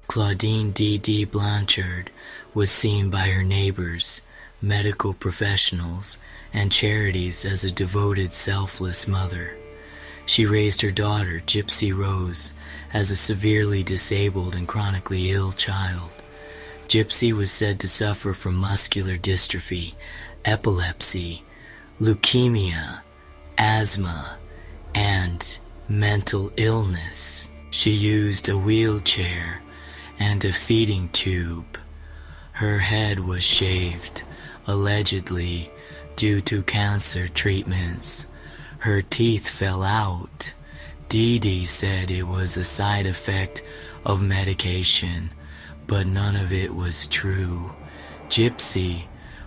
Claudine Blanchard was seen by her neighbors, medical professionals, and charities as a devoted, selfless mother. She raised her daughter, Gypsy Rose, as a severely disabled and chronically ill child. Gypsy was said to suffer from muscular dystrophy, epilepsy, leukemia, asthma, and mental illness. She used a wheelchair and a feeding tube. Her head was shaved, allegedly due to cancer treatments. Her teeth fell out. Dee Dee said it was a side effect of medication, but none of it was true. Gypsy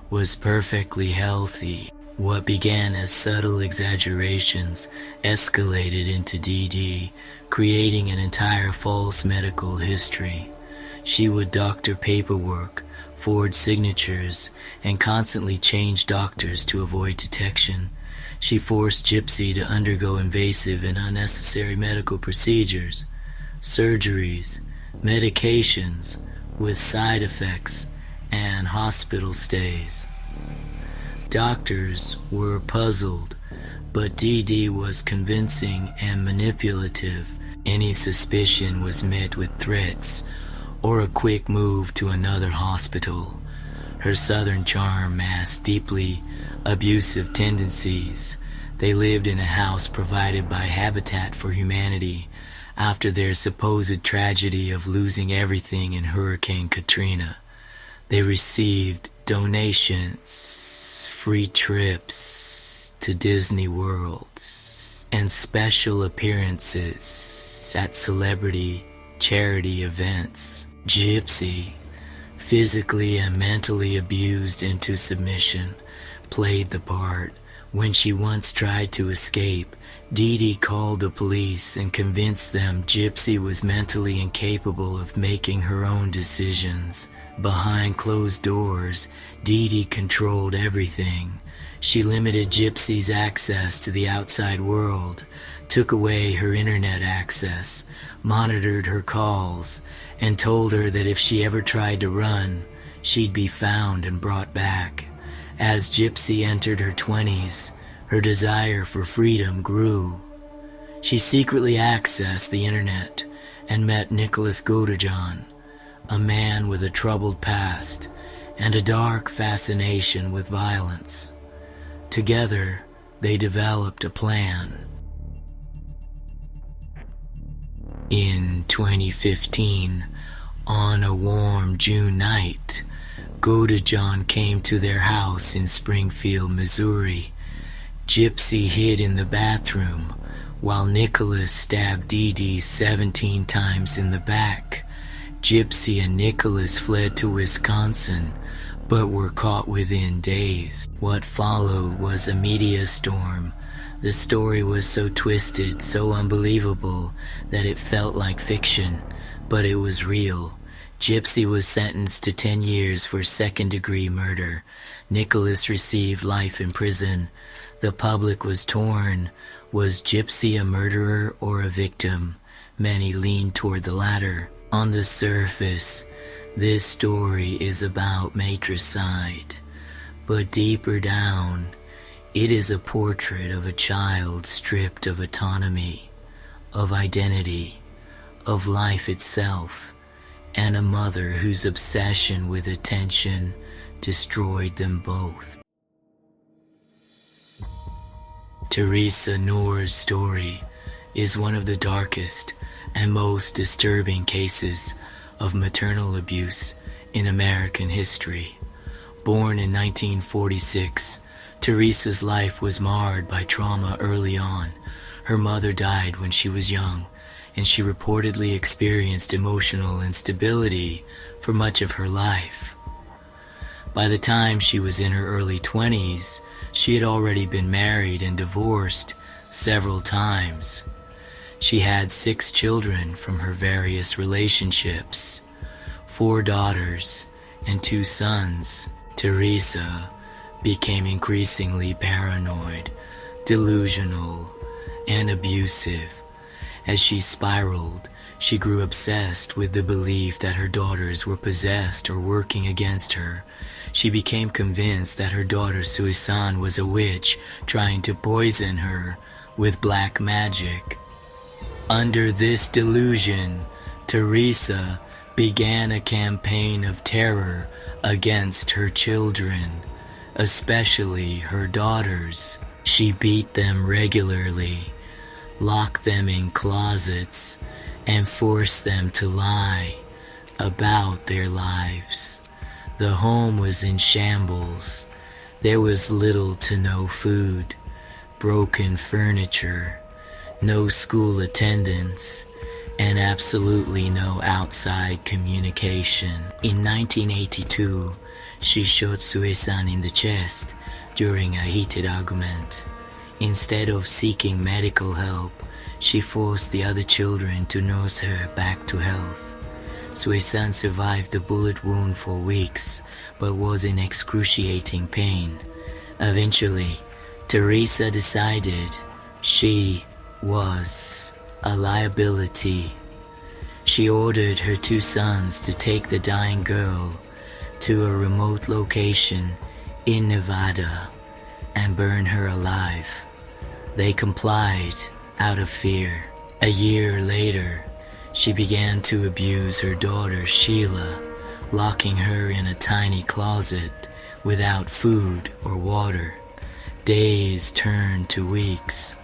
was perfectly healthy. What began as subtle exaggerations escalated into Dee Dee, creating an entire false medical history. She would doctor paperwork, forge signatures, and constantly change doctors to avoid detection. She forced Gypsy to undergo invasive and unnecessary medical procedures, surgeries, medications with side effects, and hospital stays. Doctors were puzzled, but Dee Dee was convincing and manipulative. Any suspicion was met with threats or a quick move to another hospital. Her southern charm masked deeply abusive tendencies. They lived in a house provided by Habitat for Humanity after their supposed tragedy of losing everything in Hurricane Katrina. They received donations, free trips to Disney World, and special appearances at celebrity charity events. Gypsy, physically and mentally abused into submission, played the part. When she once tried to escape, Dee Dee called the police and convinced them Gypsy was mentally incapable of making her own decisions. Behind closed doors, Dee Dee controlled everything. She limited Gypsy's access to the outside world, took away her internet access, monitored her calls, and told her that if she ever tried to run, she'd be found and brought back. As Gypsy entered her 20s, her desire for freedom grew. She secretly accessed the internet and met Nicholas Godejohn, a man with a troubled past and a dark fascination with violence. Together, they developed a plan. In 2015, on a warm June night, Godejohn came to their house in Springfield, Missouri. Gypsy hid in the bathroom, while Nicholas stabbed Dee Dee 17 times in the back. Gypsy and Nicholas fled to Wisconsin, but were caught within days. What followed was a media storm. The story was so twisted, so unbelievable, that it felt like fiction, but it was real. Gypsy was sentenced to 10 years for second-degree murder. Nicholas received life in prison. The public was torn. Was Gypsy a murderer or a victim? Many leaned toward the latter. On the surface, this story is about matricide, but deeper down, it is a portrait of a child stripped of autonomy, of identity, of life itself, and a mother whose obsession with attention destroyed them both. Theresa Knorr's story is one of the darkest and most disturbing cases of maternal abuse in American history. Born in 1946, Theresa's life was marred by trauma early on. Her mother died when she was young, and she reportedly experienced emotional instability for much of her life. By the time she was in her early 20s, she had already been married and divorced several times. She had 6 children from her various relationships, 4 daughters and 2 sons. Theresa became increasingly paranoid, delusional, and abusive. As she spiraled, She grew obsessed with the belief that her daughters were possessed or working against her. She became convinced that her daughter Sui-san was a witch trying to poison her with black magic. Under this delusion, Theresa began a campaign of terror against her children, especially her daughters. She beat them regularly, locked them in closets, and forced them to lie about their lives. The home was in shambles. There was little to no food, broken furniture, no school attendance, and absolutely no outside communication. In 1982, she shot Sui-san in the chest during a heated argument. Instead of seeking medical help, she forced the other children to nurse her back to health. Sui-san survived the bullet wound for weeks, but was in excruciating pain. Eventually, Theresa decided she was a liability. She ordered her 2 sons to take the dying girl to a remote location in Nevada and burn her alive. They complied out of fear. A year later, she began to abuse her daughter Sheila, locking her in a tiny closet without food or water. Days turned to weeks.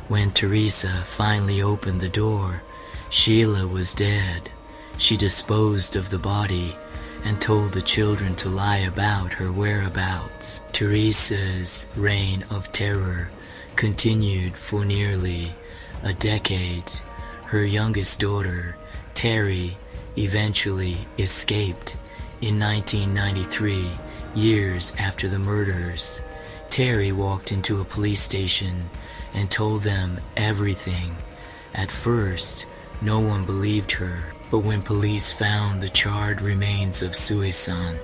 When Theresa finally opened the door, Sheila was dead. She disposed of the body and told the children to lie about her whereabouts. Theresa's reign of terror continued for nearly a decade. Her youngest daughter, Terry, eventually escaped in 1993, years after the murders. Terry walked into a police station and told them everything. At first, no one believed her, but when police found the charred remains of Sui-san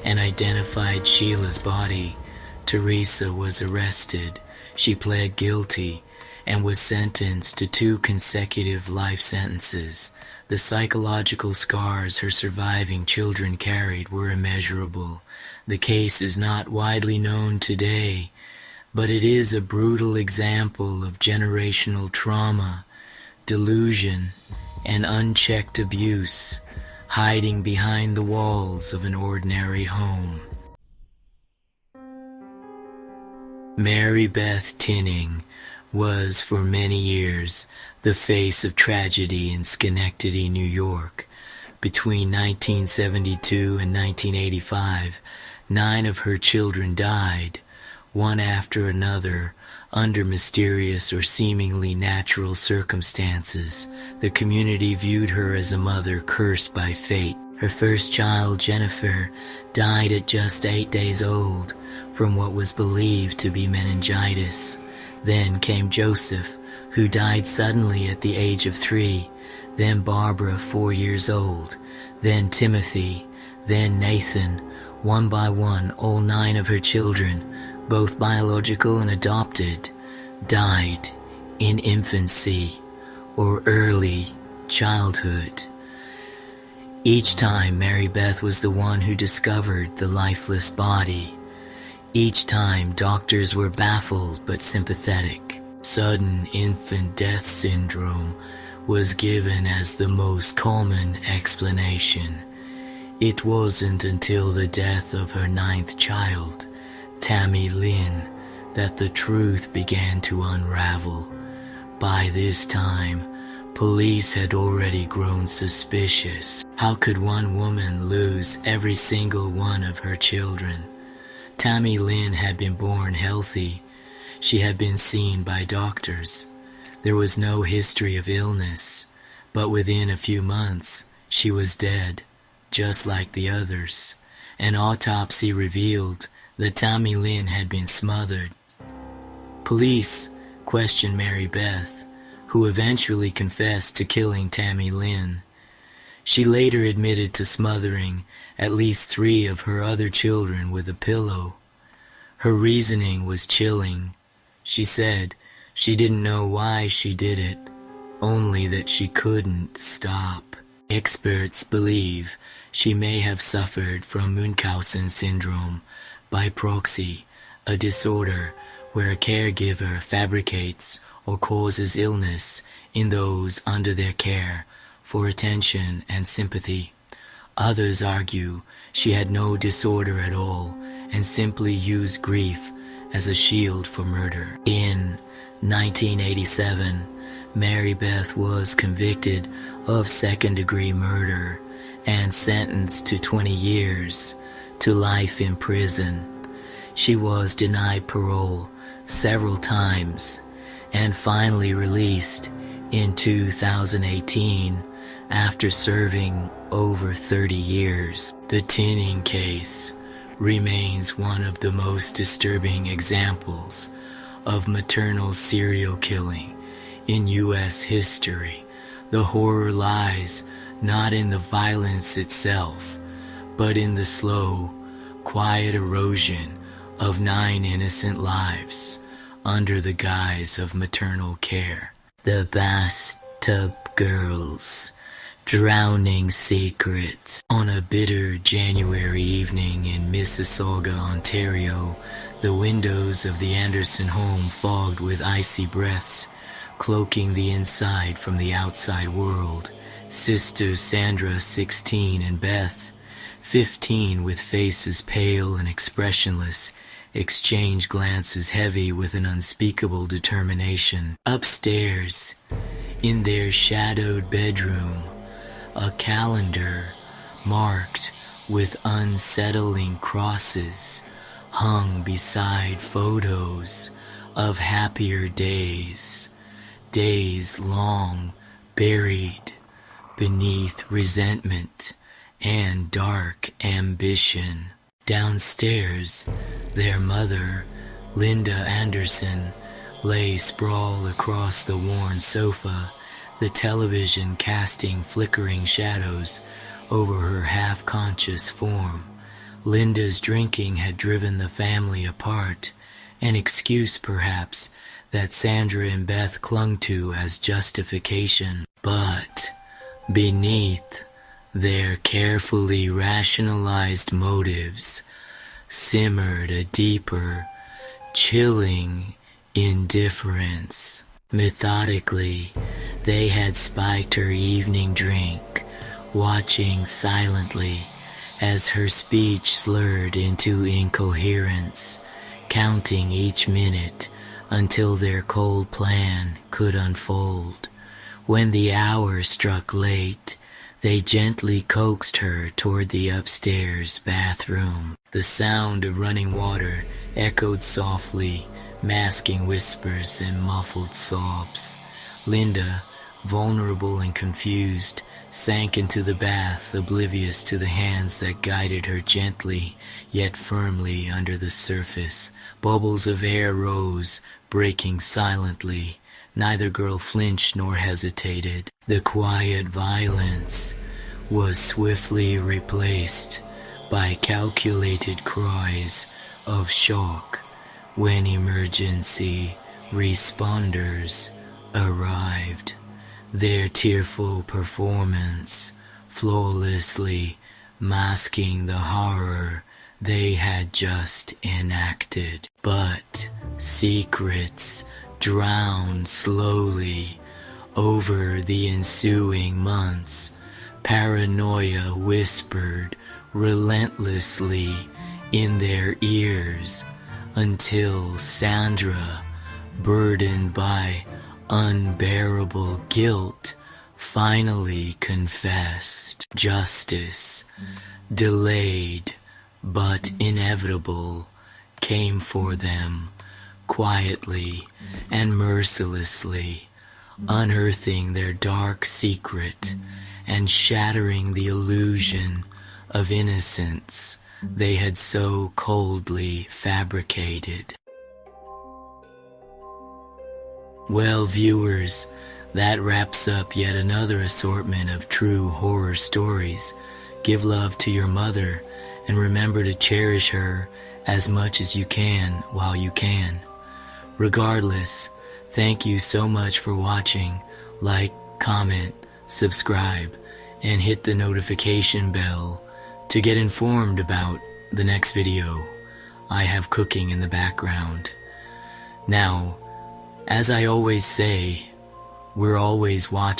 and identified Sheila's body, Theresa was arrested. She pled guilty and was sentenced to 2 consecutive life sentences. The psychological scars her surviving children carried were immeasurable. The case is not widely known today, but it is a brutal example of generational trauma, delusion, and unchecked abuse hiding behind the walls of an ordinary home. Marybeth Tinning was for many years the face of tragedy in Schenectady, New York. Between 1972 and 1985, 9 of her children died, one after another, under mysterious or seemingly natural circumstances. The community viewed her as a mother cursed by fate. Her first child, Jennifer, died at just 8 days old from what was believed to be meningitis. Then came Joseph, who died suddenly at the age of 3, then Barbara, 4 years old, then Timothy, then Nathan. One by one, all 9 of her children, both biological and adopted, died in infancy or early childhood. Each time, Marybeth was the one who discovered the lifeless body. Each time, doctors were baffled but sympathetic. Sudden infant death syndrome was given as the most common explanation. It wasn't until the death of her 9th child, Tammy Lynn, that the truth began to unravel. By this time, police had already grown suspicious. How could one woman lose every single one of her children? Tammy Lynn had been born healthy. She had been seen by doctors. There was no history of illness, but within a few months, she was dead, just like the others. An autopsy revealed that Tammy Lynn had been smothered. Police questioned Marybeth, who eventually confessed to killing Tammy Lynn. She later admitted to smothering at least 3 of her other children with a pillow. Her reasoning was chilling. She said she didn't know why she did it, only that she couldn't stop. Experts believe she may have suffered from Munchausen syndrome by proxy, a disorder where a caregiver fabricates or causes illness in those under their care for attention and sympathy. Others argue she had no disorder at all and simply used grief as a shield for murder. In 1987, Marybeth was convicted of second-degree murder and sentenced to 20 years to life in prison. She was denied parole several times and finally released in 2018 after serving over 30 years. The Tinning case remains one of the most disturbing examples of maternal serial killing in U.S. history. The horror lies not in the violence itself, but in the slow, quiet erosion of 9 innocent lives under the guise of maternal care. The Bathtub Girls, Drowning Secrets. On a bitter January evening in Mississauga, Ontario, the windows of the Andersen home fogged with icy breaths, cloaking the inside from the outside world. Sisters Sandra, 16, and Beth, 15, with faces pale and expressionless, exchanged glances heavy with an unspeakable determination. Upstairs, in their shadowed bedroom, a calendar marked with unsettling crosses hung beside photos of happier days, days long buried beneath resentment and dark ambition. Downstairs, their mother, Linda Andersen, lay sprawled across the worn sofa, the television casting flickering shadows over her half-conscious form. Linda's drinking had driven the family apart, an excuse perhaps that Sandra and Beth clung to as justification. But beneath their carefully rationalized motives simmered a deeper, chilling indifference. Methodically, they had spiked her evening drink, watching silently as her speech slurred into incoherence, counting each minute until their cold plan could unfold. When the hour struck late, they gently coaxed her toward the upstairs bathroom. The sound of running water echoed softly, masking whispers and muffled sobs. Linda, vulnerable and confused, sank into the bath, oblivious to the hands that guided her gently, yet firmly under the surface. Bubbles of air rose, breaking silently. Neither girl flinched nor hesitated. The quiet violence was swiftly replaced by calculated cries of shock when emergency responders arrived, their tearful performance flawlessly masking the horror they had just enacted. But secrets drowned slowly over the ensuing months. Paranoia whispered relentlessly in their ears until Sandra, burdened by unbearable guilt, finally confessed. Justice, delayed but inevitable, came for them quietly and mercilessly, unearthing their dark secret and shattering the illusion of innocence they had so coldly fabricated. Well, viewers, that wraps up yet another assortment of true horror stories. Give love to your mother and remember to cherish her as much as you can while you can. Regardless, thank you so much for watching. Like, comment, subscribe, and hit the notification bell to get informed about the next video I have cooking in the background. Now, as I always say, we're always watching.